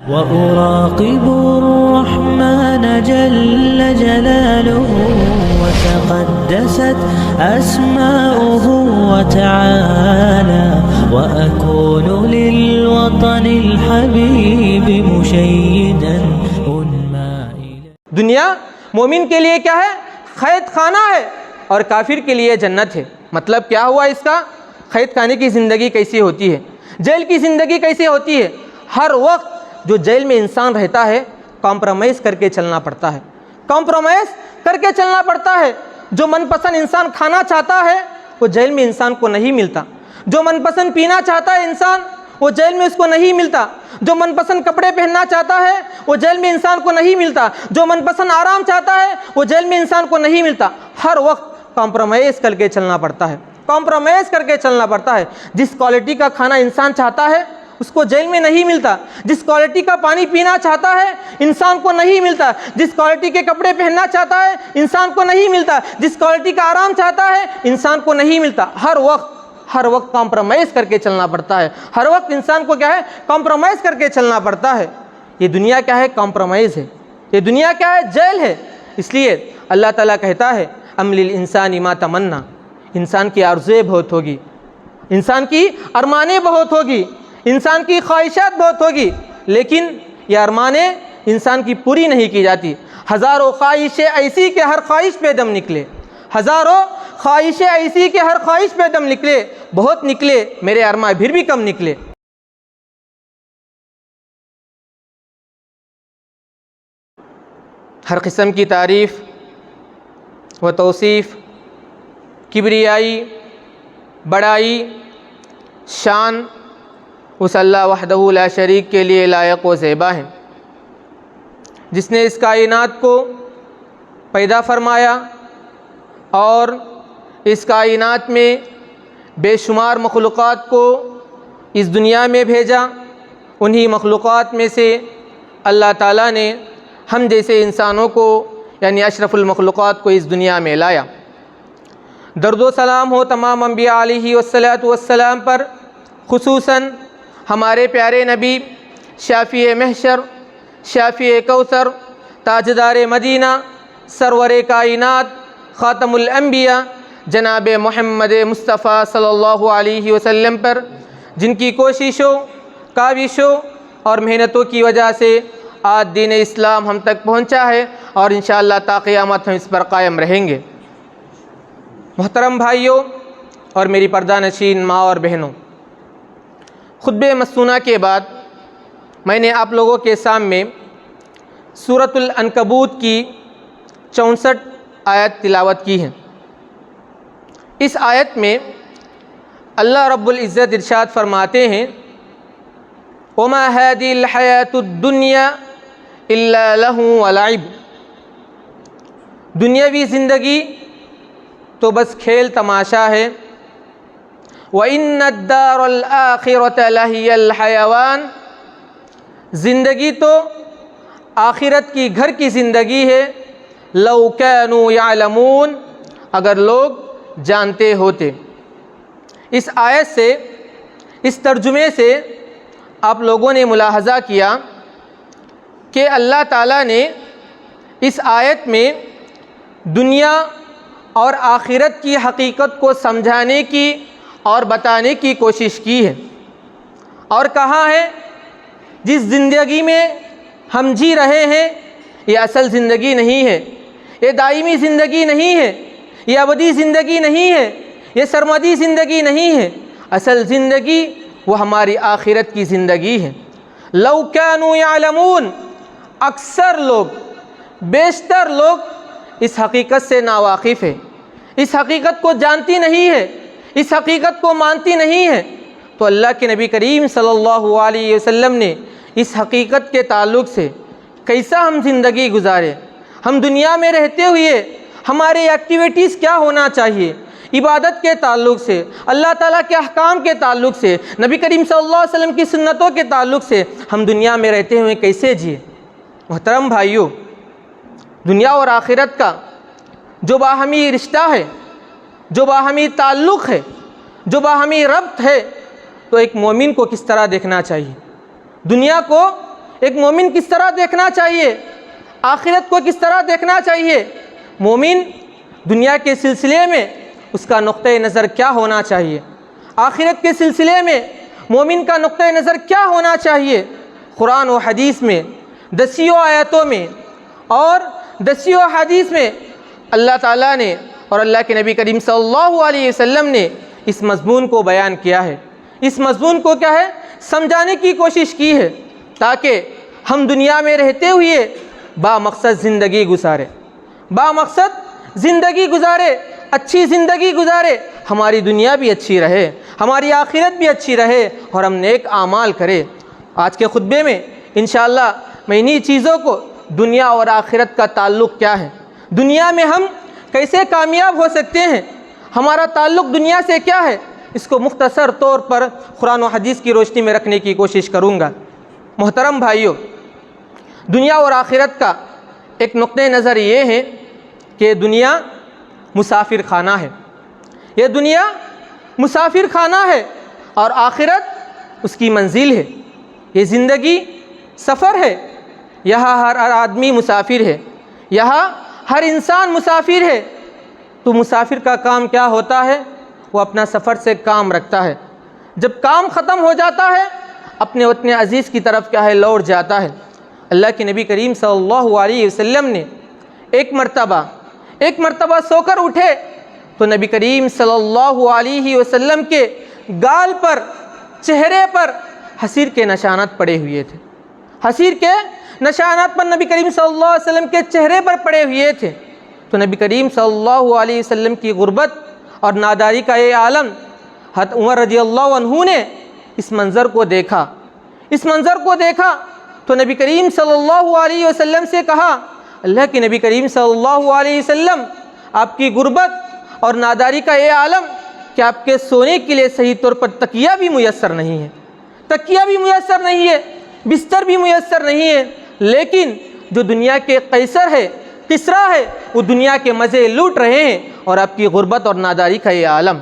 وأراقب الرحمن جل جلاله وتقدست أسماؤه وتعالى وأكون للوطن الحبيب مشيدا أنمى إليه. دنیا مومن کے لیے کیا ہے؟ قید خانہ ہے، اور کافر کے لیے جنت ہے. مطلب کیا ہوا اس کا؟ قید خانے کی زندگی کیسی ہوتی ہے، جیل کی زندگی کیسی ہوتی ہے؟ ہر وقت جو جیل میں انسان رہتا ہے کمپرومائز کر کے چلنا پڑتا ہے، کمپرومائز کر کے چلنا پڑتا ہے. جو من پسند انسان کھانا چاہتا ہے وہ جیل میں انسان کو نہیں ملتا، جو من پسند پینا چاہتا ہے انسان وہ جیل میں اس کو نہیں ملتا، جو من پسند کپڑے پہننا چاہتا ہے وہ جیل میں انسان کو نہیں ملتا، جو من پسند آرام چاہتا ہے وہ جیل میں انسان کو نہیں ملتا. ہر وقت کمپرومائز کر کے چلنا پڑتا ہے، کمپرومائز کر کے چلنا پڑتا ہے. جس کوالٹی کا کھانا انسان چاہتا ہے اس کو جیل میں نہیں ملتا، جس کوالٹی کا پانی پینا چاہتا ہے انسان کو نہیں ملتا، جس کوالٹی کے کپڑے پہننا چاہتا ہے انسان کو نہیں ملتا، جس کوالٹی کا آرام چاہتا ہے انسان کو نہیں ملتا. ہر وقت کمپرومائز کر کے چلنا پڑتا ہے. ہر وقت انسان کو کیا ہے؟ کمپرومائز کر کے چلنا پڑتا ہے. یہ دنیا کیا ہے؟ کمپرومائز ہے. یہ دنیا کیا ہے؟ جیل ہے. اس لیے اللہ تعالیٰ کہتا ہے ام للانسان ما تمنا، انسان کی آرزویں بہت ہوگی، انسان کی ارمانیں بہت ہوگی، انسان کی خواہشات بہت ہوگی، لیکن یہ ارمانیں انسان کی پوری نہیں کی جاتی. ہزاروں خواہشیں ایسی کہ ہر خواہش پہ دم نکلے، ہزاروں خواہشیں ایسی کہ ہر خواہش پہ دم نکلے، بہت نکلے میرے ارمان پھر بھی کم نکلے. ہر قسم کی تعریف و توصیف، کبریائی، بڑائی، شان اس اللہ وحدہ لا شریک کے لیے لائق و زیبا ہے، جس نے اس کائنات کو پیدا فرمایا اور اس کائنات میں بے شمار مخلوقات کو اس دنیا میں بھیجا. انہی مخلوقات میں سے اللہ تعالیٰ نے ہم جیسے انسانوں کو یعنی اشرف المخلوقات کو اس دنیا میں لایا. درد و سلام ہو تمام انبیاء علیہ والسلام پر، خصوصاً ہمارے پیارے نبی شافع محشر، شافع کوثر، تاجدار مدینہ، سرور کائنات، خاتم الانبیاء جناب محمد مصطفیٰ صلی اللہ علیہ وسلم پر، جن کی کوششوں، کاوشوں اور محنتوں کی وجہ سے آج دین اسلام ہم تک پہنچا ہے اور انشاءاللہ تا قیامت ہم اس پر قائم رہیں گے. محترم بھائیوں اور میری پردہ نشین ماں اور بہنوں، خطبہ مسنونہ کے بعد میں نے آپ لوگوں کے سامنے سورۃ العنکبوت کی 64 آیت تلاوت کی ہے. اس آیت میں اللہ رب العزت ارشاد فرماتے ہیں وَمَا هَذِهِ الْحَيَاةُ الدُّنْيَا إِلَّا لَهْوٌ وَلَعِبٌ، دنیاوی زندگی تو بس کھیل تماشا ہے. وَإِنَّ الدَّارَ الْآخِرَةَ لَهِيَ الْحَيَوَانُ، زندگی تو آخرت کی گھر کی زندگی ہے. لَوْ كَانُوا يَعْلَمُونَ، اگر لوگ جانتے ہوتے. اس آیت سے، اس ترجمے سے آپ لوگوں نے ملاحظہ کیا کہ اللہ تعالیٰ نے اس آیت میں دنیا اور آخرت کی حقیقت کو سمجھانے کی اور بتانے کی کوشش کی ہے، اور کہا ہے جس زندگی میں ہم جی رہے ہیں یہ اصل زندگی نہیں ہے، یہ دائمی زندگی نہیں ہے، یہ ابدی زندگی نہیں ہے، یہ سرمدی زندگی نہیں ہے. اصل زندگی وہ ہماری آخرت کی زندگی ہے. لو کانوا یعلمون، اکثر لوگ، بیشتر لوگ اس حقیقت سے ناواقف ہے، اس حقیقت کو جانتی نہیں ہے، اس حقیقت کو مانتی نہیں ہے. تو اللہ کے نبی کریم صلی اللہ علیہ وسلم نے اس حقیقت کے تعلق سے کیسا ہم زندگی گزارے، ہم دنیا میں رہتے ہوئے ہمارے ایکٹیویٹیز کیا ہونا چاہیے، عبادت کے تعلق سے، اللہ تعالیٰ کے احکام کے تعلق سے، نبی کریم صلی اللہ علیہ وسلم کی سنتوں کے تعلق سے ہم دنیا میں رہتے ہوئے کیسے جیے. محترم بھائیوں، دنیا اور آخرت کا جو باہمی رشتہ ہے، جو باہمی تعلق ہے، جو باہمی ربط ہے، تو ایک مومن کو کس طرح دیکھنا چاہیے؟ دنیا کو ایک مومن کس طرح دیکھنا چاہیے، آخرت کو کس طرح دیکھنا چاہیے، مومن دنیا کے سلسلے میں اس کا نقطۂ نظر کیا ہونا چاہیے، آخرت کے سلسلے میں مومن کا نقطۂ نظر کیا ہونا چاہیے۔ قرآن و حدیث میں دسیوں آیتوں میں اور دسیوں حدیث میں اللہ تعالیٰ نے اور اللہ کے نبی کریم صلی اللہ علیہ وسلم نے اس مضمون کو بیان کیا ہے، اس مضمون کو کیا ہے سمجھانے کی کوشش کی ہے، تاکہ ہم دنیا میں رہتے ہوئے با مقصد زندگی گزارے، با مقصد زندگی گزارے، اچھی زندگی گزارے، ہماری دنیا بھی اچھی رہے، ہماری آخرت بھی اچھی رہے اور ہم نیک اعمال کرے۔ آج کے خطبے میں انشاءاللہ میں انہی چیزوں کو، دنیا اور آخرت کا تعلق کیا ہے، دنیا میں ہم کیسے کامیاب ہو سکتے ہیں، ہمارا تعلق دنیا سے کیا ہے، اس کو مختصر طور پر قرآن و حدیث کی روشنی میں رکھنے کی کوشش کروں گا۔ محترم بھائیوں، دنیا اور آخرت کا ایک نقطۂ نظر یہ ہے کہ دنیا مسافر خانہ ہے، یہ دنیا مسافر خانہ ہے اور آخرت اس کی منزل ہے۔ یہ زندگی سفر ہے، یہاں ہر آدمی مسافر ہے، یہاں ہر انسان مسافر ہے۔ تو مسافر کا کام کیا ہوتا ہے، وہ اپنا سفر سے کام رکھتا ہے، جب کام ختم ہو جاتا ہے اپنے وطن عزیز کی طرف کیا ہے لوٹ جاتا ہے۔ اللہ کے نبی کریم صلی اللہ علیہ وسلم نے ایک مرتبہ سو کر اٹھے تو نبی کریم صلی اللہ علیہ وسلم کے گال پر، چہرے پر حسیر کے نشانات پڑے ہوئے تھے، حسیر کے نشانات پر نبی کریم صلی اللہ علیہ وسلم کے چہرے پر پڑے ہوئے تھے۔ تو نبی کریم صلی اللہ علیہ وسلم کی غربت اور ناداری کا یہ عالم، حضرت عمر رضی اللہ عنہ نے اس منظر کو دیکھا، تو نبی کریم صلی اللہ علیہ وسلم سے کہا، اللہ کے نبی کریم صلی اللہ علیہ وسلم، آپ کی غربت اور ناداری کا یہ عالم کہ آپ کے سونے کے لیے صحیح طور پر تکیہ بھی میسر نہیں ہے، بستر بھی میسر نہیں ہے، لیکن جو دنیا کے قیصر ہے، کسریٰ ہے، وہ دنیا کے مزے لوٹ رہے ہیں اور آپ کی غربت اور ناداری کا یہ عالم۔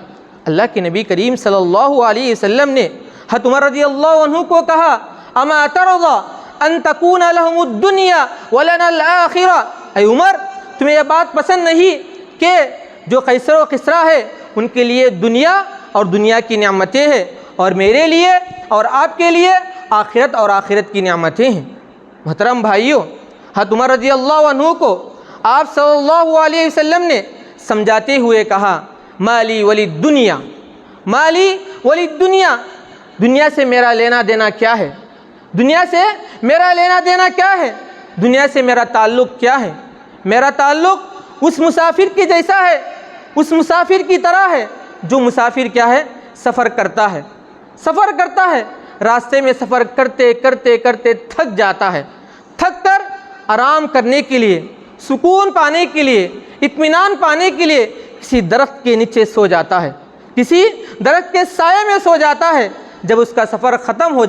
اللہ کے نبی کریم صلی اللہ علیہ وسلم نے حضرت عمر رضی اللہ عنہ کو کہا، اما ترضى ان تكون لهم الدنيا ولنا الاخرة، اے عمر تمہیں یہ بات پسند نہیں کہ جو قیصر و کسریٰ ہے ان کے لیے دنیا اور دنیا کی نعمتیں ہیں اور میرے لیے اور آپ کے لیے آخرت اور آخرت کی نعمتیں ہیں۔ محترم بھائیوں، حضرت عمر رضی اللہ عنہ کو آپ صلی اللہ علیہ وسلم نے سمجھاتے ہوئے کہا، مالی ولی دنیا، مالی ولی دنیا، دنیا سے میرا لینا دینا کیا ہے، دنیا سے میرا لینا دینا کیا ہے، دنیا سے میرا تعلق کیا ہے؟ میرا تعلق اس مسافر کی جیسا ہے، اس مسافر کی طرح ہے جو مسافر کیا ہے سفر کرتا ہے، راستے میں سفر کرتے کرتے کرتے تھک جاتا ہے، تھک کر آرام کرنے کے لیے، سکون پانے کے لیے، اطمینان پانے کے لیے کسی درخت کے نیچے سو جاتا ہے، کسی درخت کے سائے میں سو جاتا ہے۔ جب اس کا سفر ختم ہو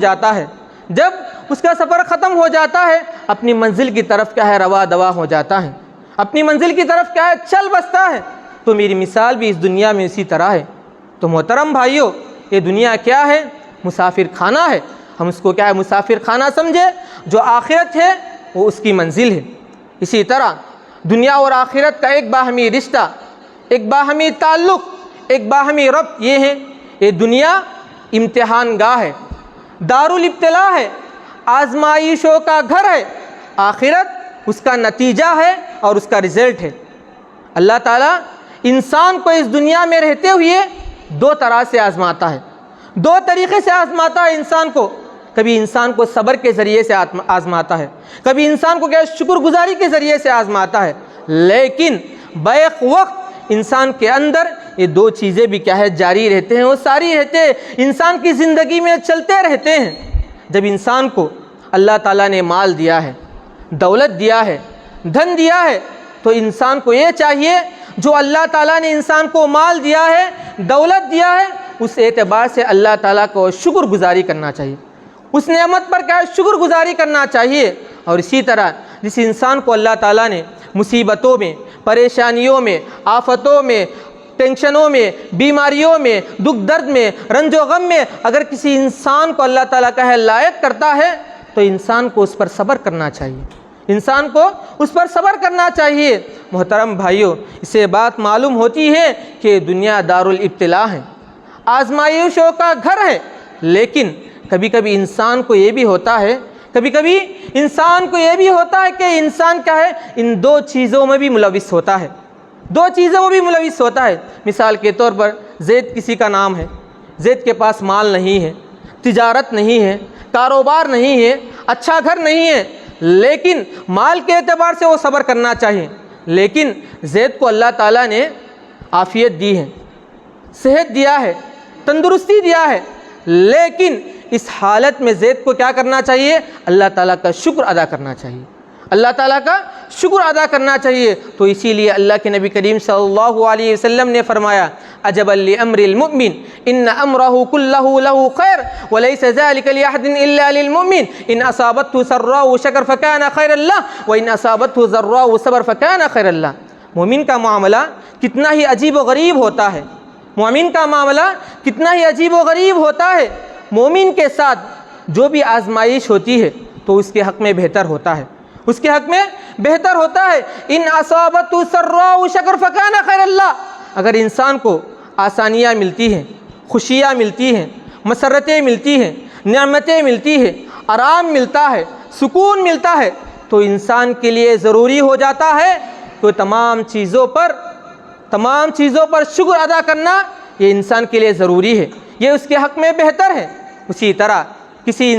جاتا ہے، اپنی منزل کی طرف کیا ہے روا دوا ہو جاتا ہے، اپنی منزل کی طرف کیا ہے چل بستا ہے۔ تو میری مثال بھی اس دنیا میں اسی طرح ہے۔ تو محترم بھائیوں، یہ دنیا کیا ہے؟ مسافر خانہ ہے۔ ہم اس کو کیا ہے مسافر خانہ سمجھے، جو آخرت ہے وہ اس کی منزل ہے۔ اسی طرح دنیا اور آخرت کا ایک باہمی رشتہ، ایک باہمی تعلق، ایک باہمی ربط یہ ہے، یہ دنیا امتحان گاہ ہے، دارالابتلاء ہے، آزمائشوں کا گھر ہے، آخرت اس کا نتیجہ ہے اور اس کا رزلٹ ہے۔ اللہ تعالیٰ انسان کو اس دنیا میں رہتے ہوئے دو طرح سے آزماتا ہے، دو طریقے سے آزماتا ہے انسان کو۔ کبھی انسان کو صبر کے ذریعے سے آزماتا ہے، کبھی انسان کو کیا شکر گزاری کے ذریعے سے آزماتا ہے، لیکن بیک وقت انسان کے اندر یہ دو چیزیں بھی کیا ہے جاری رہتے ہیں، وہ ساری رہتے ہیں، انسان کی زندگی میں چلتے رہتے ہیں۔ جب انسان کو اللہ تعالیٰ نے مال دیا ہے، دولت دیا ہے، دھن دیا ہے، تو انسان کو یہ چاہیے جو اللہ تعالیٰ نے انسان کو مال دیا ہے، دولت دیا ہے، اس اعتبار سے اللہ تعالیٰ کو شکر گزاری کرنا چاہیے، اس نعمت پر کیا ہے شکر گزاری کرنا چاہیے۔ اور اسی طرح جس انسان کو اللہ تعالیٰ نے مصیبتوں میں، پریشانیوں میں، آفتوں میں، ٹینشنوں میں، بیماریوں میں، دکھ درد میں، رنج و غم میں اگر کسی انسان کو اللہ تعالیٰ کا ہے لائق کرتا ہے تو انسان کو اس پر صبر کرنا چاہیے، انسان کو اس پر صبر کرنا چاہیے۔ محترم بھائیوں، اسے بات معلوم ہوتی ہے کہ دنیا دارالابتلاء ہے، آزمائشوں کا گھر ہے، لیکن کبھی کبھی انسان کو یہ بھی ہوتا ہے کہ انسان کیا ہے، ان دو چیزوں میں بھی ملوث ہوتا ہے، دو چیزوں میں بھی ملوث ہوتا ہے۔ مثال کے طور پر زید کسی کا نام ہے، زید کے پاس مال نہیں ہے، تجارت نہیں ہے، کاروبار نہیں ہے، اچھا گھر نہیں ہے، لیکن مال کے اعتبار سے وہ صبر کرنا چاہیے۔ لیکن زید کو اللہ تعالیٰ نے عافیت دی ہے، صحت دیا ہے، تندرستی دیا ہے، لیکن اس حالت میں زید کو کیا کرنا چاہیے؟ اللہ تعالیٰ کا شکر ادا کرنا چاہیے، اللہ تعالیٰ کا شکر ادا کرنا چاہیے۔ تو اسی لیے اللہ کے نبی کریم صلی اللہ علیہ وسلم نے فرمایا عجبا لامر المؤمن ان امرہ کلہ لہ خیر وليس ذلك لأحد الا للمؤمن ان اصابته سراء شکر فکان خیر اللہ وان اصابته ضراء صبر فکان خیر اللہ۔ مومن کا معاملہ کتنا ہی عجیب و غریب ہوتا ہے، مومن کا معاملہ کتنا ہی عجیب و غریب ہوتا ہے۔ مومن کے ساتھ جو بھی آزمائش ہوتی ہے تو اس کے حق میں بہتر ہوتا ہے، اس کے حق میں بہتر ہوتا ہے۔ ان اصابت سراء شکر فکان خیر اللہ، اگر انسان کو آسانیاں ملتی ہیں، خوشیاں ملتی ہیں، مسرتیں ملتی ہیں، نعمتیں ملتی ہیں، آرام ملتا ہے، سکون ملتا ہے، تو انسان کے لیے ضروری ہو جاتا ہے کہ تمام چیزوں پر شکر ادا کرنا یہ انسان کے لیے ضروری ہے، یہ اس کے حق میں بہتر ہے۔ اسی طرح کسی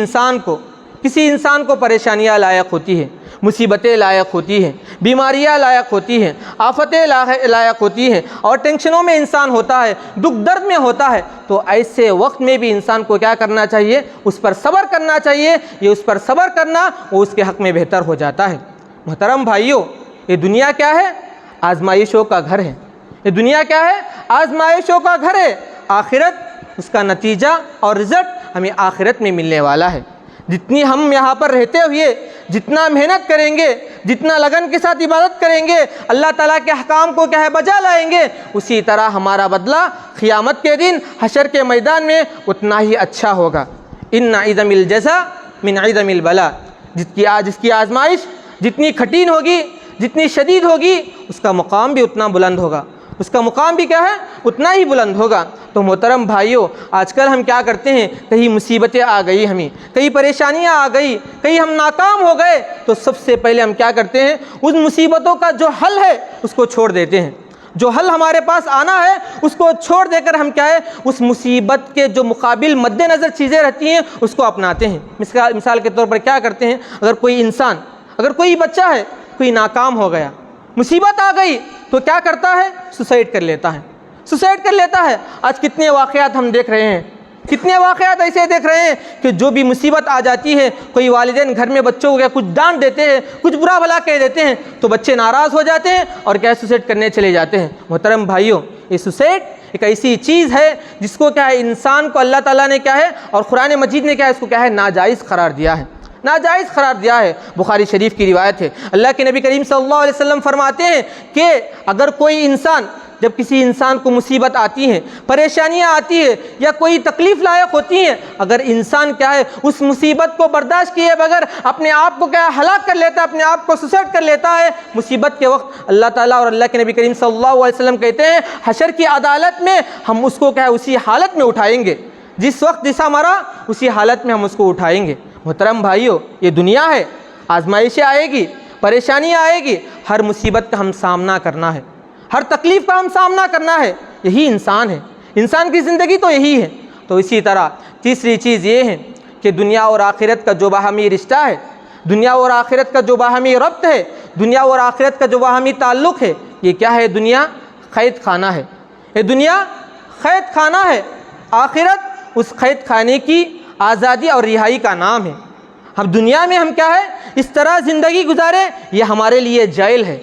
انسان کو پریشانیاں لاحق ہوتی ہیں، مصیبتیں لاحق ہوتی ہیں، بیماریاں لاحق ہوتی ہیں، آفتیں لاحق ہوتی ہیں، اور ٹینشنوں میں انسان ہوتا ہے، دکھ درد میں ہوتا ہے، تو ایسے وقت میں بھی انسان کو کیا کرنا چاہیے؟ اس پر صبر کرنا چاہیے۔ یہ اس پر صبر کرنا وہ اس کے حق میں بہتر ہو جاتا ہے۔ محترم بھائیوں، یہ دنیا کیا ہے؟ آزمائشوں کا گھر ہے۔ یہ دنیا کیا ہے؟ آزمائشوں کا گھر ہے۔ آخرت، اس کا نتیجہ اور رزلٹ ہمیں آخرت میں ملنے والا ہے۔ جتنی ہم یہاں پر رہتے ہوئے جتنا محنت کریں گے، جتنا لگن کے ساتھ عبادت کریں گے، اللہ تعالیٰ کے احکام کو کیا ہے بجا لائیں گے، اسی طرح ہمارا بدلہ قیامت کے دن حشر کے میدان میں اتنا ہی اچھا ہوگا۔ ان عدم الجزاء من عدم البلاء، جس کی آزمائش جتنی کٹھن ہوگی، جتنی شدید ہوگی، اس کا مقام بھی اتنا بلند ہوگا، اس کا مقام بھی کیا ہے؟ اتنا ہی بلند ہوگا۔ تو محترم بھائیوں، آج کل ہم کیا کرتے ہیں؟ کہیں مصیبتیں آ گئی، ہمیں کہیں پریشانیاں آ گئی، کہیں ہم ناکام ہو گئے، تو سب سے پہلے ہم کیا کرتے ہیں؟ اس مصیبتوں کا جو حل ہے اس کو چھوڑ دیتے ہیں، جو حل ہمارے پاس آنا ہے اس کو چھوڑ دے کر ہم کیا ہے؟ اس مصیبت کے جو مقابل مد نظر چیزیں رہتی ہیں اس کو اپناتے ہیں۔ مثال کے طور پر کیا کرتے ہیں؟ اگر کوئی بچہ ہے، کوئی ناکام ہو گیا، مصیبت آ گئی، تو کیا کرتا ہے؟ سوسائڈ کر لیتا ہے۔ آج کتنے واقعات ہم دیکھ رہے ہیں، کتنے واقعات ایسے دیکھ رہے ہیں کہ جو بھی مصیبت آ جاتی ہے، کوئی والدین گھر میں بچوں کو کچھ ڈانٹ دیتے ہیں، کچھ برا بھلا کہہ دیتے ہیں، تو بچے ناراض ہو جاتے ہیں اور کیا سوسائڈ کرنے چلے جاتے ہیں۔ محترم بھائیوں، یہ سوسائڈ ایک ایسی چیز ہے جس کو کیا ہے انسان کو اللہ تعالیٰ نے کیا ہے اور قرآن مجید نے کیا ہے اس کو کیا ہے ناجائز قرار دیا ہے، ناجائز قرار دیا ہے۔ بخاری شریف کی روایت ہے، اللہ کے نبی کریم صلی اللہ علیہ وسلم فرماتے ہیں کہ اگر کوئی انسان، جب کسی انسان کو مصیبت آتی ہے، پریشانیاں آتی ہے یا کوئی تکلیف لائق ہوتی ہیں، اگر انسان کیا ہے اس مصیبت کو برداشت کیے بغیر اپنے آپ کو کیا ہلاک کر لیتا ہے، اپنے آپ کو سوسائڈ کر لیتا ہے، مصیبت کے وقت اللہ تعالیٰ اور اللہ کے نبی کریم صلی اللہ علیہ وسلم کہتے ہیں حشر کی عدالت میں ہم اس کو کیا ہے اسی حالت میں اٹھائیں گے، جس وقت جیسا مرا اسی حالت میں ہم اس کو اٹھائیں گے۔ محترم بھائیوں، یہ دنیا ہے، آزمائشیں آئے گی، پریشانی آئے گی، ہر مصیبت کا ہم سامنا کرنا ہے، ہر تکلیف کا ہم سامنا کرنا ہے، یہی انسان ہے، انسان کی زندگی تو یہی ہے۔ تو اسی طرح تیسری چیز یہ ہے کہ دنیا اور آخرت کا جو باہمی رشتہ ہے، دنیا اور آخرت کا جو باہمی ربط ہے، دنیا اور آخرت کا جو باہمی تعلق ہے، یہ کیا ہے؟ دنیا قید خانہ ہے، یہ دنیا قید خانہ ہے، آخرت اس قید خانے کی آزادی اور رہائی کا نام ہے۔ اب دنیا میں ہم کیا ہے اس طرح زندگی گزارے، یہ ہمارے لیے جیل ہے،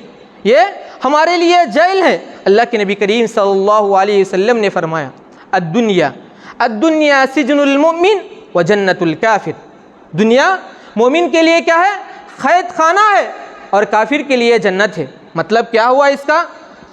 یہ ہمارے لیے جیل ہے۔ اللہ کے نبی کریم صلی اللہ علیہ وسلم نے فرمایا الدنیا سجن المؤمن و جنت الکافر، دنیا مومن کے لیے کیا ہے؟ قید خانہ ہے، اور کافر کے لیے جنت ہے۔ مطلب کیا ہوا اس کا؟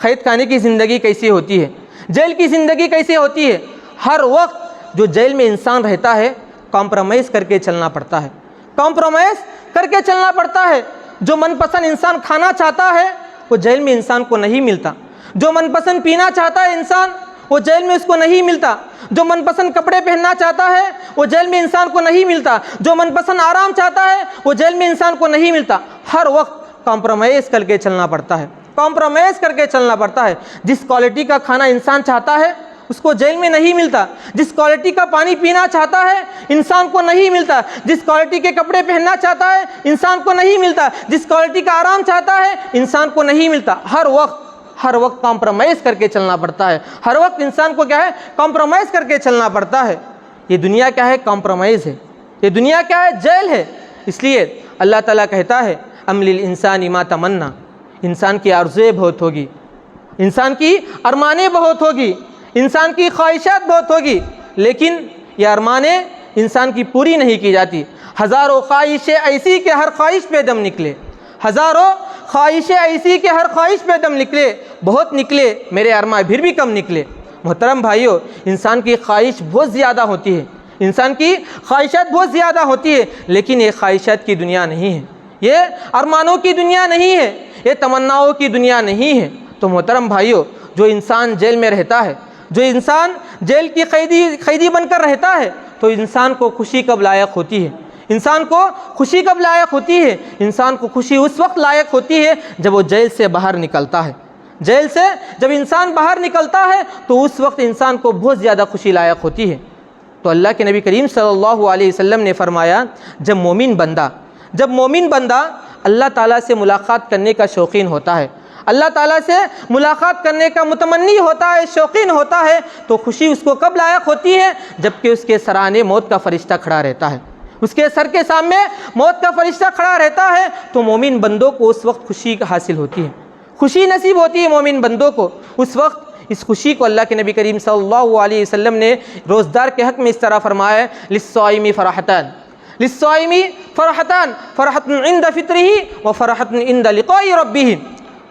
قید خانے کی زندگی کیسی ہوتی ہے، جیل کی زندگی کیسی ہوتی ہے؟ ہر وقت جو جیل میں انسان رہتا ہے کمپرومائز کر کے چلنا پڑتا ہے، کمپرومائز کر کے چلنا پڑتا ہے۔ جو من پسند انسان کھانا چاہتا ہے وہ جیل میں انسان کو نہیں ملتا، جو من پسند پینا چاہتا ہے انسان وہ جیل میں اس کو نہیں ملتا، جو من پسند کپڑے پہننا چاہتا ہے وہ جیل میں انسان کو نہیں ملتا، جو من پسند آرام چاہتا ہے وہ جیل میں انسان کو نہیں ملتا۔ ہر وقت کمپرومائز کر کے چلنا پڑتا ہے، کمپرومائز کر کے چلنا پڑتا ہے۔ جس کوالٹی کا کھانا انسان چاہتا ہے اس کو جیل میں نہیں ملتا، جس کوالٹی کا پانی پینا چاہتا ہے انسان کو نہیں ملتا، جس کوالٹی کے کپڑے پہننا چاہتا ہے انسان کو نہیں ملتا، جس کوالٹی کا آرام چاہتا ہے انسان کو نہیں ملتا۔ ہر وقت کمپرومائز کر کے چلنا پڑتا ہے، ہر وقت انسان کو کیا ہے کمپرومائز کر کے چلنا پڑتا ہے۔ یہ دنیا کیا ہے کمپرومائز ہے، یہ دنیا کیا ہے جیل ہے۔ اس لیے اللہ تعالیٰ کہتا ہے ام للانسان ما تمنا، انسان کی آرزویں بہت ہوگی، انسان کی ارمانیں بہت ہوگی، انسان کی خواہشات بہت ہوگی، لیکن یہ ارمانیں انسان کی پوری نہیں کی جاتی۔ ہزاروں خواہشیں ایسی کہ ہر خواہش پہ دم نکلے، ہزاروں خواہشیں ایسی کہ ہر خواہش پہ دم نکلے، بہت نکلے میرے ارمان پھر بھی کم نکلے۔ محترم بھائیو، انسان کی خواہش بہت زیادہ ہوتی ہے، انسان کی خواہشات بہت زیادہ ہوتی ہے، لیکن یہ خواہشات کی دنیا نہیں ہے، یہ ارمانوں کی دنیا نہیں ہے، یہ تمناؤں کی دنیا نہیں ہے۔ تو محترم بھائیو، جو انسان جیل میں رہتا ہے، جو انسان جیل کی قیدی بن کر رہتا ہے، تو انسان کو خوشی کب لائق ہوتی ہے؟ انسان کو خوشی کب لائق ہوتی ہے؟ انسان کو خوشی اس وقت لائق ہوتی ہے جب وہ جیل سے باہر نکلتا ہے۔ جیل سے جب انسان باہر نکلتا ہے تو اس وقت انسان کو بہت زیادہ خوشی لائق ہوتی ہے۔ تو اللہ کے نبی کریم صلی اللہ علیہ وسلم نے فرمایا، جب مومن بندہ اللہ تعالیٰ سے ملاقات کرنے کا شوقین ہوتا ہے، اللہ تعالیٰ سے ملاقات کرنے کا متمنی ہوتا ہے، شوقین ہوتا ہے، تو خوشی اس کو کب لائق ہوتی ہے؟ جبکہ اس کے سرانے موت کا فرشتہ کھڑا رہتا ہے، اس کے سر کے سامنے موت کا فرشتہ کھڑا رہتا ہے، تو مومن بندوں کو اس وقت خوشی حاصل ہوتی ہے، خوشی نصیب ہوتی ہے مومن بندوں کو۔ اس وقت اس خوشی کو اللہ کے نبی کریم صلی اللہ علیہ وسلم نے روزدار کے حق میں اس طرح فرمایا ہے، للصائم فرحتان، للصائم فرحتان، فرحت عند فطرہ و فرحت عند لقاء ربہ۔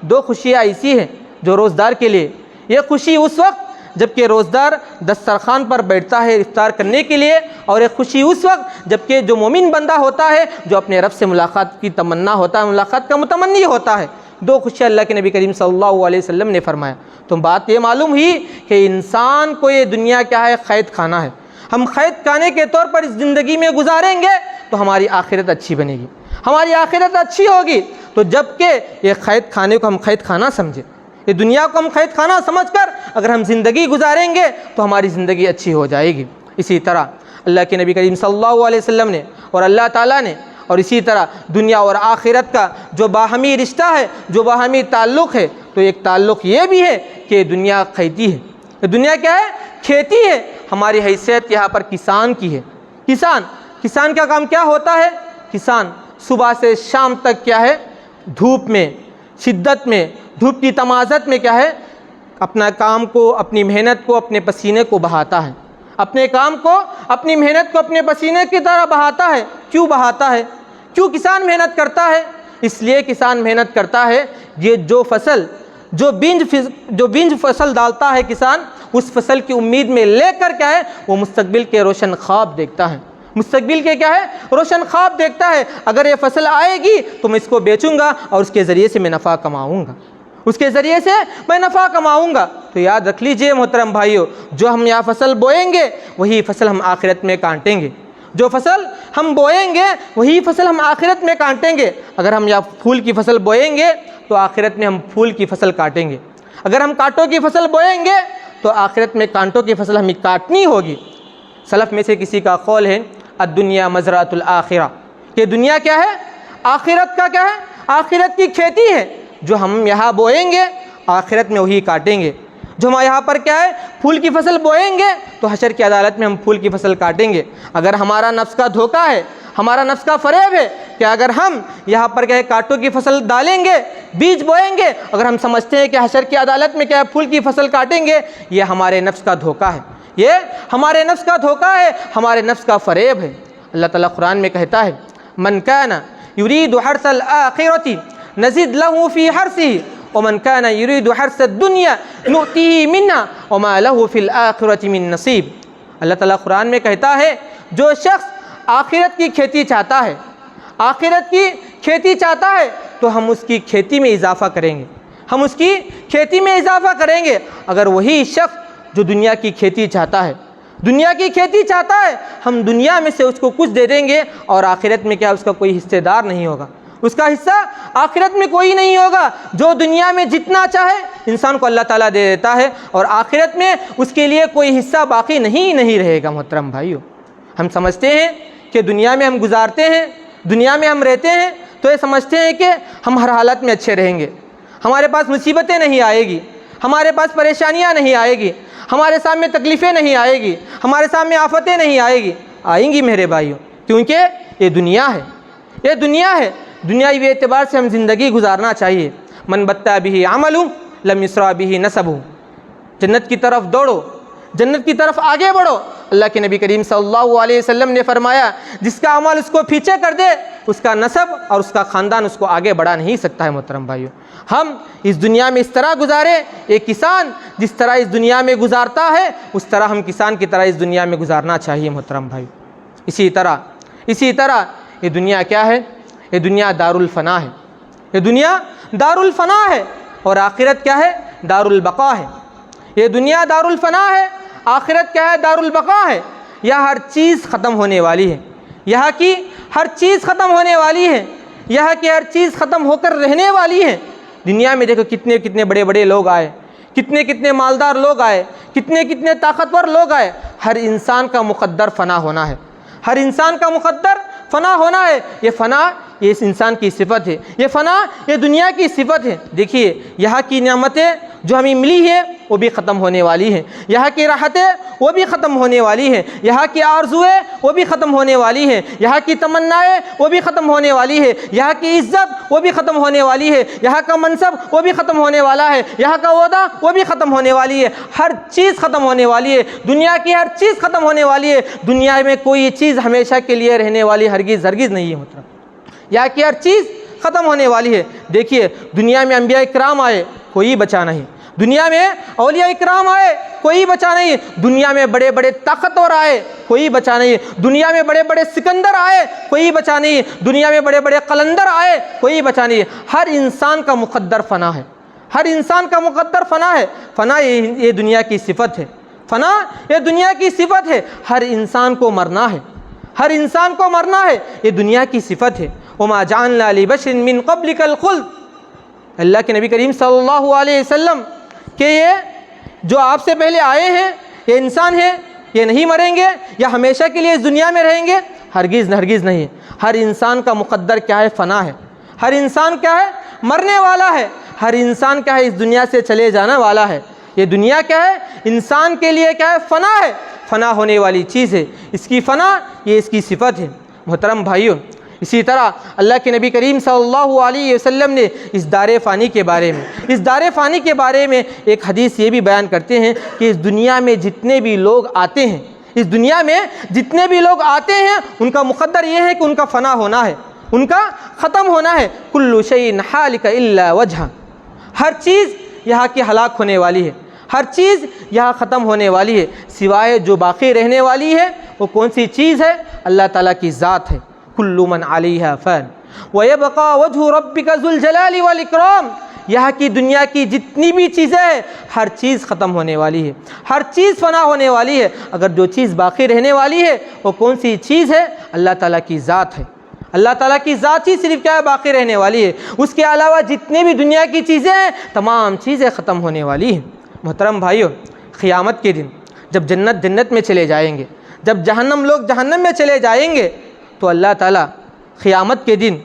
دو خوشیاں ایسی ہیں جو روزدار کے لیے، یہ خوشی اس وقت جبکہ روزدار دسترخوان پر بیٹھتا ہے افطار کرنے کے لیے، اور ایک خوشی اس وقت جبکہ جو مومن بندہ ہوتا ہے جو اپنے رب سے ملاقات کی تمنا ہوتا ہے، ملاقات کا متمنی ہوتا ہے۔ دو خوشیاں اللہ کے نبی کریم صلی اللہ علیہ وسلم نے فرمایا۔ تو بات یہ معلوم ہوئی کہ انسان کو یہ دنیا کیا ہے قید خانہ ہے، ہم قید خانے کے طور پر اس زندگی میں گزاریں گے تو ہماری آخرت اچھی بنے گی، ہماری آخرت اچھی ہوگی۔ تو جبکہ یہ قید خانے کو ہم قید خانہ سمجھیں، یہ دنیا کو ہم قید خانہ سمجھ کر اگر ہم زندگی گزاریں گے تو ہماری زندگی اچھی ہو جائے گی۔ اسی طرح اللہ کے نبی کریم صلی اللہ علیہ وسلم نے اور اللہ تعالیٰ نے، اور اسی طرح دنیا اور آخرت کا جو باہمی رشتہ ہے، جو باہمی تعلق ہے، تو ایک تعلق یہ بھی ہے کہ دنیا قیدی ہے، دنیا کیا ہے کھیتی ہے۔ ہماری حیثیت یہاں پر کسان کی ہے۔ کسان کا کام کیا ہوتا ہے؟ کسان صبح سے شام تک کیا ہے دھوپ میں، شدت میں، دھوپ کی تمازت میں کیا ہے اپنا کام کو، اپنی محنت کو، اپنے پسینے کو بہاتا ہے، اپنے کام کو، اپنی محنت کو اپنے پسینے کی طرح بہاتا ہے۔ کیوں بہاتا ہے؟ کیوں کسان محنت کرتا ہے؟ اس لیے کسان محنت کرتا ہے یہ جو بیج فصل ڈالتا ہے کسان، اس فصل کی امید میں لے کر کیا ہے وہ مستقبل کے روشن خواب دیکھتا ہے، مستقبل کے کیا ہے روشن خواب دیکھتا ہے۔ اگر یہ فصل آئے گی تو میں اس کو بیچوں گا اور اس کے ذریعے سے میں نفع کماؤں گا، اس کے ذریعے سے میں نفع کماؤں گا۔ تو یاد رکھ لیجئے محترم بھائیو، جو ہم یہاں فصل بوئیں گے وہی فصل ہم آخرت میں کاٹیں گے، جو فصل ہم بوئیں گے وہی فصل ہم آخرت میں کاٹیں گے۔ اگر ہم یہاں پھول کی فصل بوئیں گے تو آخرت میں ہم پھول کی فصل کاٹیں گے، اگر ہم کانٹوں کی فصل بوئیں گے تو آخرت میں کانٹوں کی فصل ہمیں کاٹنی ہوگی۔ سلف میں سے کسی کا قول ہے، الدنیا مزرعۃ الآخرہ، کہ دنیا کیا ہے آخرت کا کیا ہے آخرت کی کھیتی ہے، جو ہم یہاں بوئیں گے آخرت میں وہی کاٹیں گے۔ جو ہم یہاں پر کیا ہے پھول کی فصل بوئیں گے تو حشر کی عدالت میں ہم پھول کی فصل کاٹیں گے۔ اگر ہمارا نفس کا دھوکہ ہے، ہمارا نفس کا فریب ہے کہ اگر ہم یہاں پر کیا ہے کانٹوں کی فصل ڈالیں گے، بیج بوئیں گے، اگر ہم سمجھتے ہیں کہ حشر کی عدالت میں کیا ہے پھول کی فصل کاٹیں گے، یہ ہمارے نفس کا دھوکہ ہے، یہ ہمارے نفس کا دھوکہ ہے، ہمارے نفس کا فریب ہے۔ اللہ تعالیٰ قرآن میں کہتا ہے، من کان یرید حرث الآخرۃ نزد له فی حرثہ ومن کان یرید حرث الدنیا نؤتیہ منہا وما له فی الآخرۃ من نصیب۔ اللہ تعالیٰ قرآن میں کہتا ہے، جو شخص آخرت کی کھیتی چاہتا ہے، آخرت کی کھیتی چاہتا ہے تو ہم اس کی کھیتی میں اضافہ کریں گے، ہم اس کی کھیتی میں اضافہ کریں گے۔ اگر وہی شخص جو دنیا کی کھیتی چاہتا ہے، دنیا کی کھیتی چاہتا ہے، ہم دنیا میں سے اس کو کچھ دے دیں گے اور آخرت میں کیا اس کا کوئی حصے دار نہیں ہوگا، اس کا حصہ آخرت میں کوئی نہیں ہوگا۔ جو دنیا میں جتنا چاہے انسان کو اللہ تعالیٰ دے دیتا ہے، اور آخرت میں اس کے لیے کوئی حصہ باقی نہیں رہے گا۔ محترم بھائیو، ہم سمجھتے ہیں کہ دنیا میں ہم گزارتے ہیں، دنیا میں ہم رہتے ہیں تو یہ سمجھتے ہیں کہ ہم ہر حالت میں اچھے رہیں گے، ہمارے پاس مصیبتیں نہیں آئے گی، ہمارے پاس پریشانیاں نہیں آئے گی، ہمارے سامنے تکلیفیں نہیں آئے گی، ہمارے سامنے آفتیں نہیں آئیں گی میرے بھائیوں، کیونکہ یہ دنیا ہے، یہ دنیا ہے۔ دنیاوی اعتبار سے ہم زندگی گزارنا چاہیے۔ من بطا بھی عمل لم یسرع بھی نسب، جنت کی طرف دوڑو، جنت کی طرف آگے بڑھو۔ اللہ کے نبی کریم صلی اللہ علیہ وسلم نے فرمایا جس کا عمل اس کو پیچھے کر دے اس کا نسب اور اس کا خاندان اس کو آگے بڑھا نہیں سکتا ہے۔ محترم بھائیو، ہم اس دنیا میں اس طرح گزارے، ایک کسان جس طرح اس دنیا میں گزارتا ہے اس طرح ہم کسان کی طرح اس دنیا میں گزارنا چاہیے۔ محترم بھائیو، اسی طرح یہ دنیا کیا ہے؟ یہ دنیا دارالفنا ہے، یہ دنیا دارالفنا ہے، اور آخرت کیا ہے؟ دارالبقا ہے۔ یہ دنیا دارالفنا ہے، آخرت کیا ہے؟ دارالبقا ہے۔ یہاں ہر چیز ختم ہونے والی ہے، یہاں کی ہر چیز ختم ہونے والی ہے، یہاں کی ہر چیز ختم ہو کر رہنے والی ہے۔ دنیا میں دیکھو کتنے بڑے بڑے لوگ آئے، کتنے مالدار لوگ آئے، کتنے طاقتور لوگ آئے، ہر انسان کا مقدر فنا ہونا ہے، ہر انسان کا مقدر فنا ہونا ہے۔ یہ فنا یہ اس انسان کی صفت ہے، یہ فنا یہ دنیا کی صفت ہے۔ دیکھیے یہاں کی نعمتیں جو ہمیں ملی ہے وہ بھی ختم ہونے والی ہیں، یہاں کی راحتیں وہ بھی ختم ہونے والی ہیں، یہاں کی آرزویں وہ بھی ختم ہونے والی ہیں، یہاں کی تمنائیں وہ بھی ختم ہونے والی ہے، یہاں کی عزت وہ بھی ختم ہونے والی ہے، یہاں کا منصب وہ بھی ختم ہونے والا ہے، یہاں کا عہدہ وہ بھی ختم ہونے والی ہے۔ ہر چیز ختم ہونے والی ہے، دنیا کی ہر چیز ختم ہونے والی ہے۔ دنیا میں کوئی چیز ہمیشہ کے لیے رہنے والی ہرگز نہیں ہے۔ مطلب یہاں کی ہر چیز ختم ہونے والی ہے۔ دیکھیے دنیا میں انبیاء اکرام آئے، کوئی بچا نہیں، دنیا میں اولیاء اکرام آئے، کوئی بچا نہیں، دنیا میں بڑے بڑے طاقتور آئے، کوئی بچا نہیں، دنیا میں بڑے بڑے سکندر آئے، کوئی بچا نہیں، دنیا میں بڑے بڑے قلندر آئے، کوئی بچا نہیں۔ ہر انسان کا مقدر فنا ہے، ہر انسان کا مقدر فنا ہے۔ فنا یہ دنیا کی صفت ہے، فنا یہ دنیا کی صفت ہے۔ ہر انسان کو مرنا ہے، ہر انسان کو مرنا ہے، یہ دنیا کی صفت ہے۔ وما جعلنا لبشر من قبلک الخلد، اللہ کے نبی کریم صلی اللہ علیہ وسلم کہ یہ جو آپ سے پہلے آئے ہیں یہ انسان ہیں، یہ نہیں مریں گے یا ہمیشہ کے لیے اس دنیا میں رہیں گے، ہرگز نہیں۔ ہر انسان کا مقدر کیا ہے؟ فنا ہے۔ ہر انسان کیا ہے؟ مرنے والا ہے۔ ہر انسان کیا ہے؟ اس دنیا سے چلے جانا والا ہے۔ یہ دنیا کیا ہے؟ انسان کے لیے کیا ہے؟ فنا ہے، فنا ہونے والی چیز ہے، اس کی فنا یہ اس کی صفت ہے۔ محترم بھائیوں، اسی طرح اللہ کے نبی کریم صلی اللہ علیہ وسلم نے اس دار فانی کے بارے میں ایک حدیث یہ بھی بیان کرتے ہیں کہ اس دنیا میں جتنے بھی لوگ آتے ہیں، اس دنیا میں جتنے بھی لوگ آتے ہیں ان کا مقدر یہ ہے کہ ان کا فنا ہونا ہے، ان کا ختم ہونا ہے۔ کل شیء حالک الا وجہ، ہر چیز یہاں کی ہلاک ہونے والی ہے، ہر چیز یہاں ختم ہونے والی ہے، سوائے جو باقی رہنے والی ہے وہ کون سی چیز ہے؟ اللہ تعالیٰ کی ذات ہے۔ کل من علیہا فان ویبقى وجہ ربک ذو الجلال والاکرام، یہاں کی دنیا کی جتنی بھی چیزیں ہیں ہر چیز ختم ہونے والی ہے، ہر چیز فنا ہونے والی ہے۔ اگر جو چیز باقی رہنے والی ہے وہ کون سی چیز ہے؟ اللہ تعالیٰ کی ذات ہے۔ اللہ تعالیٰ کی ذات ہی صرف کیا ہے؟ باقی رہنے والی ہے۔ اس کے علاوہ جتنی بھی دنیا کی چیزیں ہیں تمام چیزیں ختم ہونے والی ہیں۔ محترم بھائیو، قیامت کے دن جب جنت میں چلے جائیں گے، جب لوگ جہنم میں چلے جائیں گے تو اللہ تعالیٰ قیامت کے دن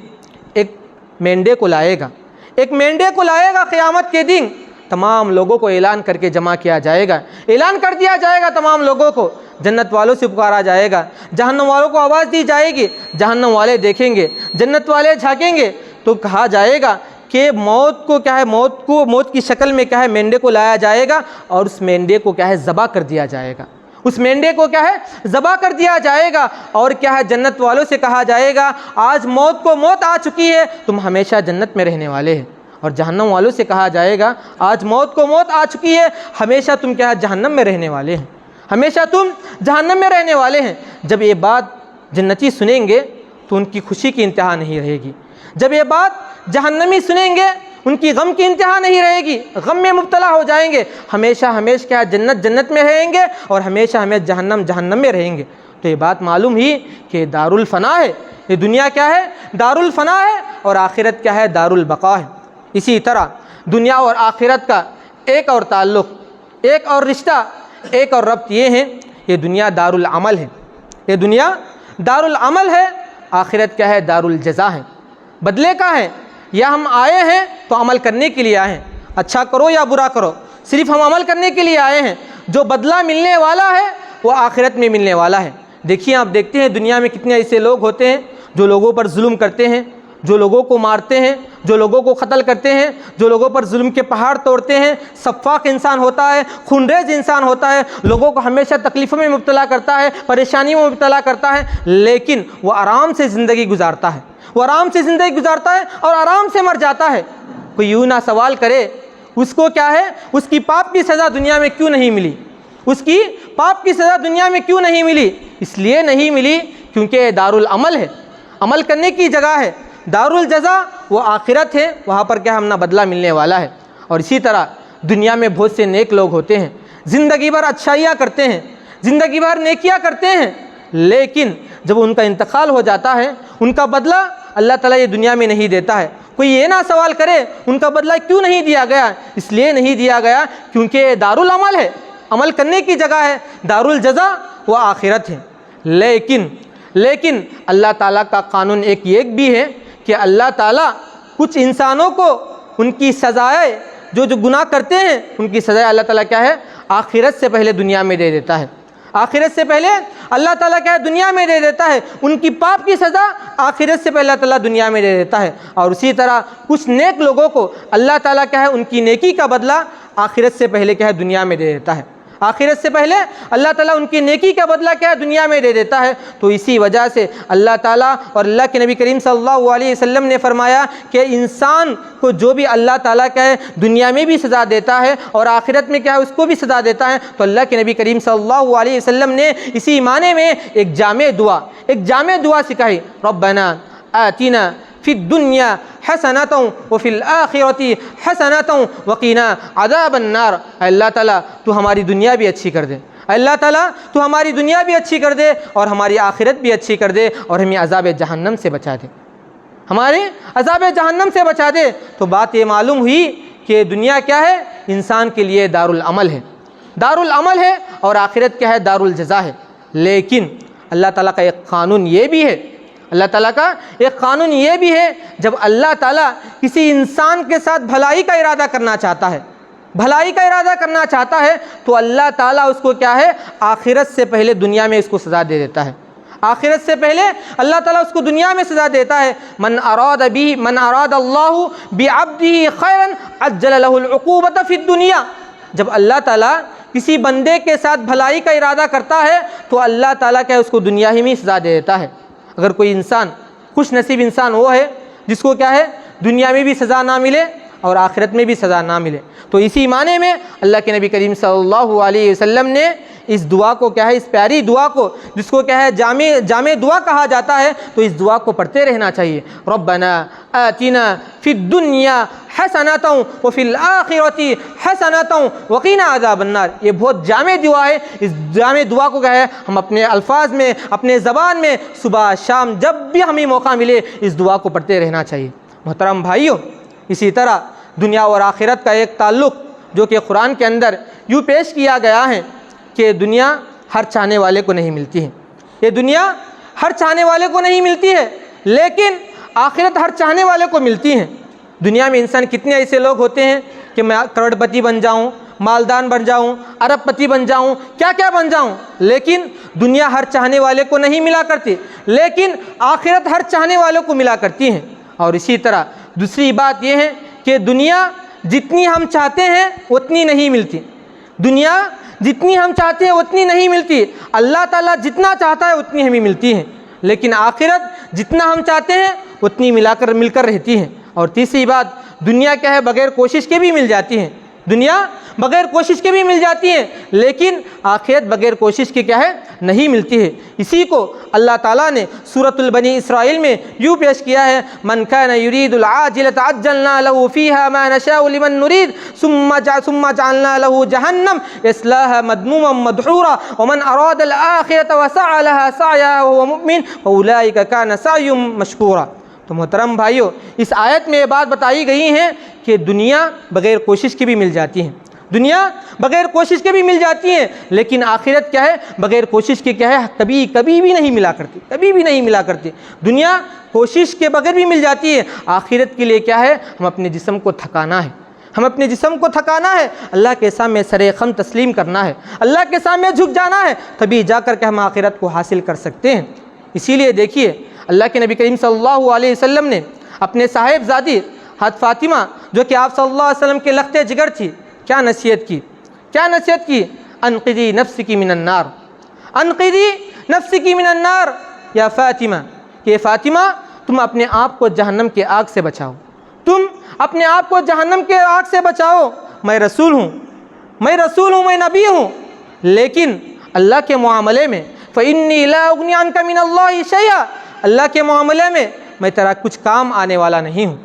ایک مینڈے کو لائے گا، قیامت کے دن تمام لوگوں کو اعلان کر کے جمع کیا جائے گا، اعلان کر دیا جائے گا تمام لوگوں کو، جنت والوں سے پکارا جائے گا، جہنم والوں کو آواز دی جائے گی، جہنم والے دیکھیں گے، جنت والے جھانکیں گے تو کہا جائے گا کہ موت کو کیا ہے؟ موت کی شکل میں کیا ہے؟ مینڈے کو لایا جائے گا اور اس مینڈے کو کیا ہے؟ ذبح کر دیا جائے گا، اس مینڈے کو کیا ہے؟ ذبح کر دیا جائے گا، اور کیا ہے؟ جنت والوں سے کہا جائے گا آج موت کو موت آ چکی ہے، تم ہمیشہ جنت میں رہنے والے ہیں، اور جہنم والوں سے کہا جائے گا آج موت کو موت آ چکی ہے، ہمیشہ تم کیا ہے؟ جہنم میں رہنے والے ہیں، ہمیشہ تم جہنم میں رہنے والے ہیں۔ جب یہ بات جنتی سنیں گے تو ان کی خوشی کی انتہا نہیں رہے گی۔ جب یہ بات جہنمی سنیں گے ان کی غم کی انتہا نہیں رہے گی، غم میں مبتلا ہو جائیں گے، ہمیشہ ہمیشہ کیا جنت جنت میں رہیں گے اور ہمیشہ ہمیشہ جہنم جہنم میں رہیں گے۔ تو یہ بات معلوم ہی کہ دار الفنا ہے، یہ دنیا کیا ہے؟ دار الفنا ہے، اور آخرت کیا ہے؟ دار البقا ہے۔ اسی طرح دنیا اور آخرت کا ایک اور تعلق، ایک اور رشتہ، ایک اور ربط یہ ہے، یہ دنیا دار العمل ہے، یہ دنیا دار العمل ہے، آخرت کیا ہے؟ دار الجزا ہے، بدلے کا ہے۔ یا ہم آئے ہیں تو عمل کرنے کے لیے آئے ہیں، اچھا کرو یا برا کرو، صرف ہم عمل کرنے کے لیے آئے ہیں۔ جو بدلہ ملنے والا ہے وہ آخرت میں ملنے والا ہے۔ دیکھیے آپ دیکھتے ہیں دنیا میں کتنے ایسے لوگ ہوتے ہیں جو لوگوں پر ظلم کرتے ہیں، جو لوگوں کو مارتے ہیں، جو لوگوں کو قتل کرتے ہیں، جو لوگوں پر ظلم کے پہاڑ توڑتے ہیں، سفاک انسان ہوتا ہے، خونریز انسان ہوتا ہے، لوگوں کو ہمیشہ تکلیفوں میں مبتلا کرتا ہے، پریشانیوں میں مبتلا کرتا ہے، لیکن وہ آرام سے زندگی گزارتا ہے، وہ آرام سے زندگی گزارتا ہے اور آرام سے مر جاتا ہے۔ کوئی یوں نہ سوال کرے اس کو کیا ہے؟ اس کی پاپ کی سزا دنیا میں کیوں نہیں ملی؟ اس کی پاپ کی سزا دنیا میں کیوں نہیں ملی؟ اس لیے نہیں ملی کیونکہ یہ دار العمل ہے، عمل کرنے کی جگہ ہے۔ دار الجزا وہ آخرت ہے، وہاں پر کیا ہم نہ بدلہ ملنے والا ہے۔ اور اسی طرح دنیا میں بہت سے نیک لوگ ہوتے ہیں، زندگی بھر اچھائیاں کرتے ہیں، زندگی بھر نیکیاں کرتے ہیں، لیکن جب ان کا انتقال ہو جاتا ہے ان کا بدلہ اللہ تعالیٰ یہ دنیا میں نہیں دیتا ہے۔ کوئی یہ نہ سوال کرے ان کا بدلہ کیوں نہیں دیا گیا؟ اس لیے نہیں دیا گیا کیونکہ یہ دار العمل ہے، عمل کرنے کی جگہ ہے، دار الجزا وہ آخرت ہے۔ لیکن اللہ تعالیٰ کا قانون ایک یہ بھی ہے کہ اللہ تعالیٰ کچھ انسانوں کو ان کی سزائیں جو گناہ کرتے ہیں ان کی سزائیں اللہ تعالیٰ کیا ہے؟ آخرت سے پہلے دنیا میں دے دیتا ہے۔ آخرت سے پہلے اللہ تعالیٰ کیا ہے؟ دنیا میں دے دیتا ہے۔ ان کی پاپ کی سزا آخرت سے پہلے اللہ تعالیٰ دنیا میں دے دیتا ہے۔ اور اسی طرح کچھ نیک لوگوں کو اللہ تعالیٰ کیا ہے؟ ان کی نیکی کا بدلہ آخرت سے پہلے کیا ہے؟ دنیا میں دے دیتا ہے۔ آخرت سے پہلے اللہ تعالیٰ ان کی نیکی کا بدلہ کیا ہے؟ دنیا میں دے دیتا ہے۔ تو اسی وجہ سے اللہ تعالیٰ اور اللہ کے نبی کریم صلی اللہ علیہ وسلم نے فرمایا کہ انسان کو جو بھی اللہ تعالیٰ کیا ہے دنیا میں بھی سزا دیتا ہے اور آخرت میں کیا ہے اس کو بھی سزا دیتا ہے، تو اللہ کے نبی کریم صلی اللہ علیہ وسلم نے اسی معنی میں ایک جامع دعا سکھائی، ربنا آتنا فی الدنیا حسنۃ وفی الآخرۃ حسنۃ وقنا عذاب النار۔ اللہ تعالیٰ تو ہماری دنیا بھی اچھی کر دے، اللہ تعالیٰ تو ہماری دنیا بھی اچھی کر دے اور ہماری آخرت بھی اچھی کر دے اور ہمیں عذاب جہنم سے بچا دے، ہمارے عذاب جہنم سے بچا دے۔ تو بات یہ معلوم ہوئی کہ دنیا کیا ہے؟ انسان کے لیے دار العمل ہے اور آخرت کیا ہے؟ دار الجزا ہے۔ لیکن اللہ تعالیٰ کا ایک قانون یہ بھی ہے، اللہ تعالیٰ کا ایک قانون یہ بھی ہے، جب اللہ تعالیٰ کسی انسان کے ساتھ بھلائی کا ارادہ کرنا چاہتا ہے تو اللہ تعالیٰ اس کو کیا ہے؟ آخرت سے پہلے دنیا میں اس کو سزا دے دیتا ہے۔ آخرت سے پہلے اللہ تعالیٰ اس کو دنیا میں سزا دیتا ہے۔ من اراد اللہ بعبدہ خیرا عجل لہ العقوبۃ فی الدنیا۔ جب اللہ تعالیٰ کسی بندے کے ساتھ بھلائی کا ارادہ کرتا ہے تو اللہ تعالیٰ کیا ہے؟ اس کو دنیا ہی میں سزا دے دیتا ہے۔ اگر کوئی انسان، خوش نصیب انسان وہ ہے جس کو کیا ہے؟ دنیا میں بھی سزا نہ ملے اور آخرت میں بھی سزا نہ ملے۔ تو اسی معنی میں اللہ کے نبی کریم صلی اللہ علیہ وسلم نے اس دعا کو کیا ہے؟ اس پیاری دعا کو جس کو کیا ہے جامع دعا کہا جاتا ہے، تو اس دعا کو پڑھتے رہنا چاہیے۔ ربنا آتنا فی الدنیا حسنۃ وفی الآخرۃ حسنۃ وقنا عذاب النار۔ یہ بہت جامع دعا ہے۔ اس جامع دعا کو کیا ہے؟ ہم اپنے الفاظ میں، اپنے زبان میں صبح شام جب بھی ہمیں موقع ملے اس دعا کو پڑھتے رہنا چاہیے۔ محترم بھائیوں، اسی طرح دنیا اور آخرت کا ایک تعلق جو کہ قرآن کے اندر یوں پیش کیا گیا ہے کہ دنیا ہر چاہنے والے کو نہیں ملتی ہے، یہ دنیا ہر چاہنے والے کو نہیں ملتی ہے، لیکن آخرت ہر چاہنے والے کو ملتی ہے۔ دنیا میں انسان کتنے ایسے لوگ ہوتے ہیں کہ میں کروڑ پتی بن جاؤں، مالدان بن جاؤں، ارب پتی بن جاؤں، کیا بن جاؤں، لیکن دنیا ہر چاہنے والے کو نہیں ملا کرتی، لیکن آخرت ہر چاہنے والوں کو ملا کرتی ہے۔ اور اسی طرح دوسری بات یہ ہے کہ دنیا جتنی ہم چاہتے ہیں اتنی نہیں ملتی، دنیا جتنی ہم چاہتے ہیں اتنی نہیں ملتی، اللہ تعالیٰ جتنا چاہتا ہے اتنی ہمیں ملتی ہے، لیکن آخرت جتنا ہم چاہتے ہیں اتنی مل کر رہتی ہے۔ اور تیسری بات، دنیا کیا ہے؟ بغیر کوشش کے بھی مل جاتی ہے، دنیا بغیر کوشش کے بھی مل جاتی ہیں، لیکن آخرت بغیر کوشش کے کیا ہے نہیں ملتی ہے۔ اسی کو اللہ تعالیٰ نے سورۃ البنی اسرائیل میں یوں پیش کیا ہے، من کان یرید العاجلۃ عجلنا له فیہا ما نشاء لمن نرید ثم جعلنا له جہنم یصلاها مذموما مدحورا ومن اراد الآخرۃ وسعى لها سعیها وهو مؤمن فاولئک کان سعیهم مشکورا۔ تو محترم بھائیو، اس آیت میں یہ بات بتائی گئی ہے کہ دنیا بغیر کوشش کے بھی مل جاتی ہے، دنیا بغیر کوشش کے بھی مل جاتی ہیں، لیکن آخرت کیا ہے بغیر کوشش کے کیا ہے کبھی بھی نہیں ملا کرتی، کبھی بھی نہیں ملا کرتی۔ دنیا کوشش کے بغیر بھی مل جاتی ہے، آخرت کے لیے کیا ہے ہم اپنے جسم کو تھکانا ہے، ہم اپنے جسم کو تھکانا ہے، اللہ کے سامنے سر خم تسلیم کرنا ہے، اللہ کے سامنے جھک جانا ہے، تبھی جا کر کے ہم آخرت کو حاصل کر سکتے ہیں۔ اسی لیے دیکھیے اللہ کے نبی کریم صلی اللہ علیہ وسلم نے اپنے صاحبزادی حضرت فاطمہ جو کہ آپ صلی اللہ علیہ وسلم کے لخت جگر تھی، کیا نصیحت کی؟ انقذی نفسکی من النار، انقذی نفسکی من النار یا فاطمہ، کہ فاطمہ تم اپنے آپ کو جہنم کے آگ سے بچاؤ، تم اپنے آپ کو جہنم کے آگ سے بچاؤ۔ میں رسول ہوں، میں نبی ہوں، لیکن اللہ کے معاملے میں فإنی لا اغنی عنک من اللہ شیئا، اللہ کے معاملے میں تیرا کچھ کام آنے والا نہیں ہوں۔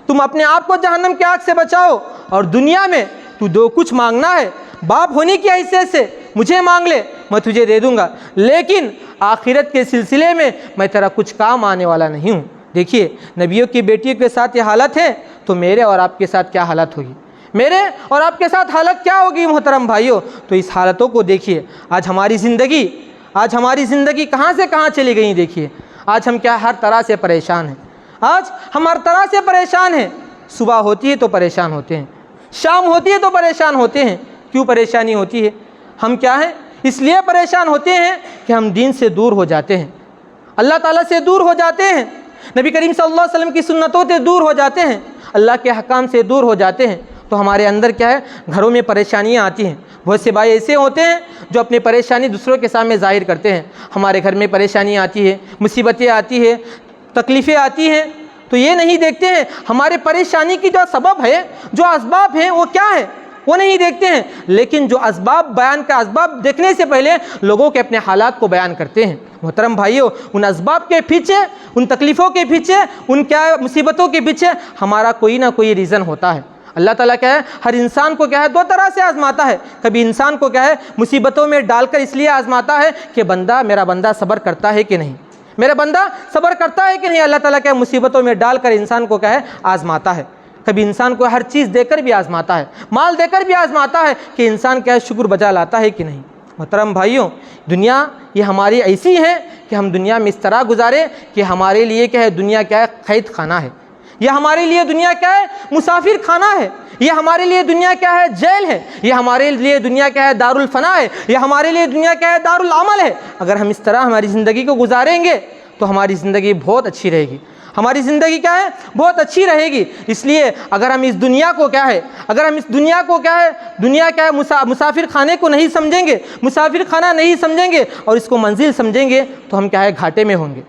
تم اپنے آپ کو جہنم کے آگ سے بچاؤ، اور دنیا میں تو جو کچھ مانگنا ہے باپ ہونے کی حیثیت سے مجھے مانگ لے، میں تجھے دے دوں گا، لیکن آخرت کے سلسلے میں تیرا کچھ کام آنے والا نہیں ہوں۔ دیکھیے نبیوں کی بیٹیوں کے ساتھ یہ حالت ہے تو میرے اور آپ کے ساتھ کیا حالت ہوگی، میرے اور آپ کے ساتھ حالت کیا ہوگی محترم بھائیوں؟ تو اس حالتوں کو دیکھیے، آج ہماری زندگی کہاں سے کہاں چلی گئی۔ دیکھیے آج ہم کیا ہر طرح سے پریشان ہیں، آج ہم ہر طرح سے پریشان ہیں، صبح ہوتی ہے تو پریشان ہوتے ہیں، شام ہوتی ہے تو پریشان ہوتے ہیں۔ کیوں پریشانی ہوتی ہے؟ ہم کیا ہیں؟ اس لیے پریشان ہوتے ہیں کہ ہم دین سے دور ہو جاتے ہیں، اللہ تعالیٰ سے دور ہو جاتے ہیں، نبی کریم صلی اللہ علیہ وسلم کی سنتوں سے دور ہو جاتے ہیں، اللہ کے حکام سے دور ہو جاتے ہیں، تو ہمارے اندر کیا ہے گھروں میں پریشانیاں آتی ہیں۔ بہت سے بھائی ایسے ہوتے ہیں جو اپنی پریشانی دوسروں کے سامنے ظاہر کرتے ہیں، ہمارے گھر میں پریشانیاں آتی ہے، مصیبتیں آتی ہے، تکلیفیں آتی ہیں، تو یہ نہیں دیکھتے ہیں ہمارے پریشانی کی جو سبب ہے، جو اسباب ہیں وہ کیا ہے، وہ نہیں دیکھتے ہیں، لیکن جو اسباب دیکھنے سے پہلے لوگوں کے اپنے حالات کو بیان کرتے ہیں۔ محترم بھائیوں، ان اسباب کے پیچھے، ان تکلیفوں کے پیچھے، ان کیا مصیبتوں کے پیچھے ہمارا کوئی نہ کوئی ریزن ہوتا ہے۔ اللہ تعالیٰ کیا ہے ہر انسان کو کیا ہے دو طرح سے آزماتا ہے۔ کبھی انسان کو کیا ہے مصیبتوں میں ڈال کر اس لیے آزماتا ہے کہ میرا بندہ صبر کرتا ہے کہ نہیں، میرا بندہ صبر کرتا ہے کہ نہیں۔ اللہ تعالیٰ کیا ہے مصیبتوں میں ڈال کر انسان کو کیا ہے آزماتا ہے۔ کبھی انسان کو ہر چیز دے کر بھی آزماتا ہے، مال دے کر بھی آزماتا ہے کہ انسان کیا ہے شکر بجا لاتا ہے کہ نہیں۔ محترم بھائیوں، دنیا یہ ہماری ایسی ہے کہ ہم دنیا میں اس طرح گزارے کہ ہمارے لیے کیا ہے دنیا کیا ہے قید خانہ ہے، یہ ہمارے لیے دنیا کیا ہے مسافر خانہ ہے، یہ ہمارے لیے دنیا کیا ہے جیل ہے، یہ ہمارے لیے دنیا کیا ہے دار الفنا ہے، یہ ہمارے لیے دنیا کیا ہے دار العمل ہے۔ اگر ہم اس طرح ہماری زندگی کو گزاریں گے تو ہماری زندگی بہت اچھی رہے گی، ہماری زندگی کیا ہے بہت اچھی رہے گی۔ اس لیے اگر ہم اس دنیا کو کیا ہے دنیا کیا ہے مسافر خانے کو نہیں سمجھیں گے، مسافر خانہ نہیں سمجھیں گے اور اس کو منزل سمجھیں گے تو ہم کیا ہے گھاٹے میں ہوں گے،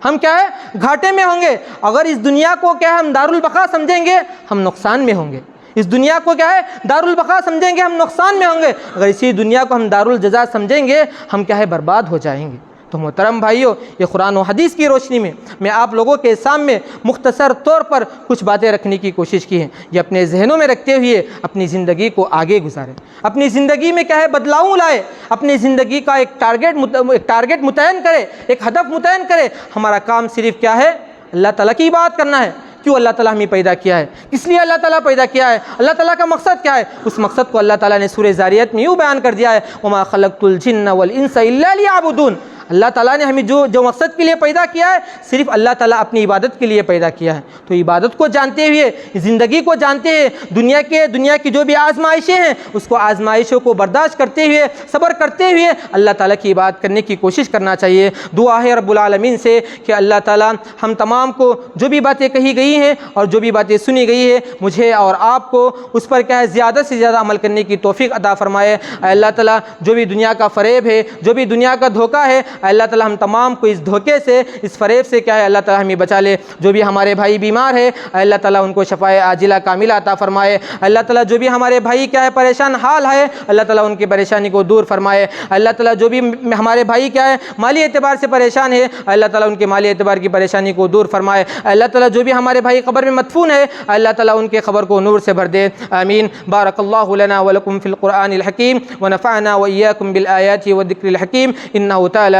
ہم کیا ہے گھاٹے میں ہوں گے۔ اگر اس دنیا کو کیا ہے ہم دار البقا سمجھیں گے ہم نقصان میں ہوں گے، اس دنیا کو کیا ہے دار البقا سمجھیں گے ہم نقصان میں ہوں گے، اگر اسی دنیا کو ہم دار الجزا سمجھیں گے ہم کیا ہے برباد ہو جائیں گے۔ تو محترم بھائیوں، یہ قرآن و حدیث کی روشنی میں آپ لوگوں کے سامنے مختصر طور پر کچھ باتیں رکھنے کی کوشش کی ہیں، یہ اپنے ذہنوں میں رکھتے ہوئے اپنی زندگی کو آگے گزاریں، اپنی زندگی میں کیا ہے بدلاؤ لائے، اپنی زندگی کا ایک ٹارگٹ متعین کرے، ایک ہدف متعین کرے۔ ہمارا کام صرف کیا ہے اللہ تعالیٰ کی بات کرنا ہے۔ کیوں اللہ تعالیٰ ہمیں پیدا کیا ہے، کس لیے اللہ تعالیٰ پیدا کیا ہے، اللہ تعالیٰ کا مقصد کیا ہے، اس مقصد کو اللہ تعالیٰ نے سورہ ذاریات میں یوں بیان کر دیا ہے وما خلقت الجن والانس الا لیعبدون۔ اللہ تعالیٰ نے ہمیں جو مقصد کے لیے پیدا کیا ہے صرف اللہ تعالیٰ اپنی عبادت کے لیے پیدا کیا ہے۔ تو عبادت کو جانتے ہوئے، زندگی کو جانتے ہوئے، دنیا کی جو بھی آزمائشیں ہیں اس کو آزمائشوں کو برداشت کرتے ہوئے، صبر کرتے ہوئے اللہ تعالیٰ کی عبادت کرنے کی کوشش کرنا چاہیے۔ دعا ہے رب العالمین سے کہ اللہ تعالیٰ ہم تمام کو جو بھی باتیں کہی گئی ہیں اور جو بھی باتیں سنی گئی ہے مجھے اور آپ کو اس پر کیا ہے زیادہ سے زیادہ عمل کرنے کی توفیق عطا فرمائے۔ اے اللہ تعالیٰ جو بھی دنیا کا فریب ہے، جو بھی دنیا کا دھوکہ ہے، اللہ تعالیٰ ہم تمام کو اس دھوکے سے، اس فریب سے کیا ہے اللہ تعالیٰ ہمیں بچا لے۔ جو بھی ہمارے بھائی بیمار ہے اللہ تعالیٰ ان کو شفائے عاجلہ کاملہ عطا فرمائے۔ اللہ تعالیٰ جو بھی ہمارے بھائی کیا ہے پریشان حال ہے اللہ تعالیٰ ان کی پریشانی کو دور فرمائے۔ اللہ تعالیٰ جو بھی ہمارے بھائی کیا ہے مالی اعتبار سے پریشان ہے اللہ تعالیٰ ان کے مالی اعتبار کی پریشانی کو دور فرمائے۔ اللہ تعالیٰ جو بھی ہمارے بھائی قبر میں مدفون ہے اللہ تعالیٰ ان کے قبر کو نور سے بھر دے، آمین۔ بارک اللہ لنا ولکم فی القرآن الحکیم ونفعنا وإیاکم بالآیات والذکر الحکیم، انہ تعالی